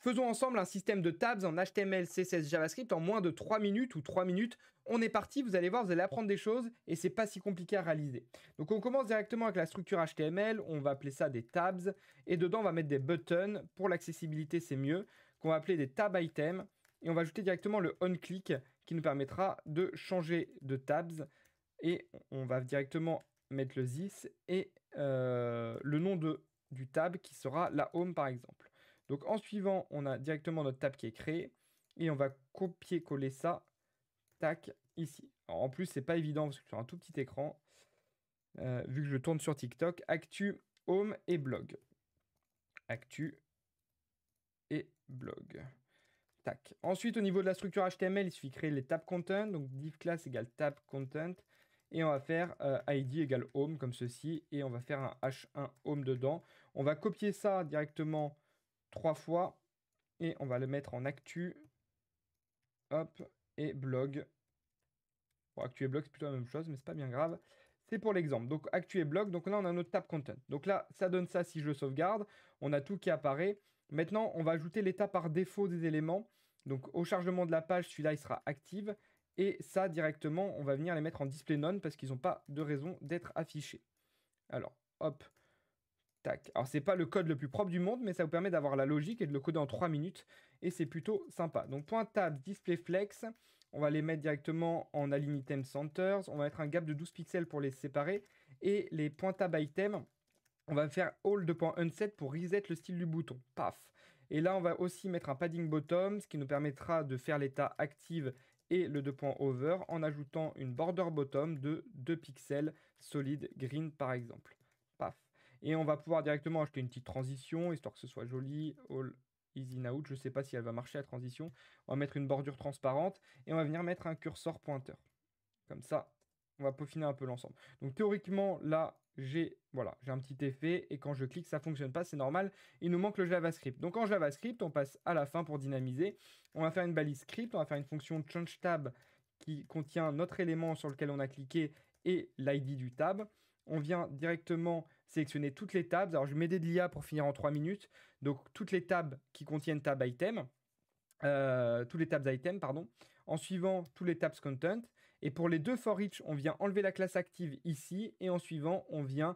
Faisons ensemble un système de tabs en HTML, CSS, JavaScript en moins de 3 minutes ou 3 minutes. On est parti, vous allez voir, vous allez apprendre des choses et c'est pas si compliqué à réaliser. Donc on commence directement avec la structure HTML, on va appeler ça des tabs et dedans on va mettre des buttons. Pour l'accessibilité, c'est mieux, qu'on va appeler des tab items et on va ajouter directement le onClick qui nous permettra de changer de tabs et on va directement mettre le this et le nom du tab qui sera la home par exemple. Donc en suivant, on a directement notre tab qui est créé et on va copier-coller ça, tac, ici. Alors, en plus, c'est pas évident parce que sur un tout petit écran, vu que je tourne sur TikTok, actu, home et blog. Actu et blog. Tac. Ensuite, au niveau de la structure HTML, il suffit de créer les tab content, donc div class égale tab content. Et on va faire id égale home comme ceci et on va faire un h1 home dedans. On va copier ça directement 3 fois et on va le mettre en actu, hop, et blog. Bon, actu et blog, c'est plutôt la même chose, mais c'est pas bien grave. C'est pour l'exemple. Donc, actu et blog. Donc là, on a notre tab content. Donc là, ça donne ça si je le sauvegarde. On a tout qui apparaît. Maintenant, on va ajouter l'état par défaut des éléments. Donc, au chargement de la page, celui-là, il sera active. Et ça, directement, on va venir les mettre en display none parce qu'ils n'ont pas de raison d'être affichés. Alors, hop. Tac. Alors, c'est pas le code le plus propre du monde, mais ça vous permet d'avoir la logique et de le coder en 3 minutes. Et c'est plutôt sympa. Donc, point tab, display flex. On va les mettre directement en align item centers. On va mettre un gap de 12 pixels pour les séparer. Et les points tab item, on va faire all 2.unset pour reset le style du bouton. Paf. Et là, on va aussi mettre un padding bottom, ce qui nous permettra de faire l'état active et le 2.over en ajoutant une border bottom de 2 pixels solide green par exemple. Paf. Et on va pouvoir directement ajouter une petite transition, histoire que ce soit joli. All easy in out. Je ne sais pas si elle va marcher la transition. On va mettre une bordure transparente et on va venir mettre un curseur pointeur. Comme ça, on va peaufiner un peu l'ensemble. Donc théoriquement, là, j'ai un petit effet et quand je clique, ça ne fonctionne pas, c'est normal. Il nous manque le JavaScript. Donc en JavaScript, on passe à la fin pour dynamiser. On va faire une balise script, on va faire une fonction changeTab qui contient notre élément sur lequel on a cliqué et l'ID du tab. On vient directement sélectionner toutes les tabs. Alors, je vais m'aider de l'IA pour finir en 3 minutes. Donc, toutes les tabs qui contiennent tab item. Tous les tabs item, pardon. En suivant, tous les tabs content. Et pour les deux for each, on vient enlever la classe active ici. Et en suivant, on vient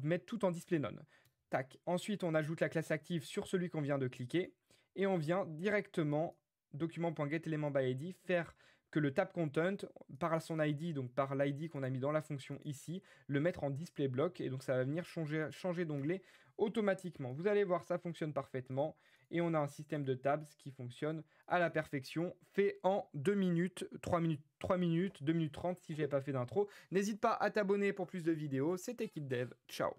mettre tout en display none. Tac. Ensuite, on ajoute la classe active sur celui qu'on vient de cliquer. Et on vient directement, document.getElementById, faire que le tab content, par son ID, donc par l'ID qu'on a mis dans la fonction ici, le mettre en display block et donc ça va venir changer d'onglet automatiquement. Vous allez voir, ça fonctionne parfaitement et on a un système de tabs qui fonctionne à la perfection, fait en 2 minutes, 3 minutes, 3 minutes, 2 minutes 30 si je n'avais pas fait d'intro. N'hésite pas à t'abonner pour plus de vidéos. C'était KeepDev. Ciao.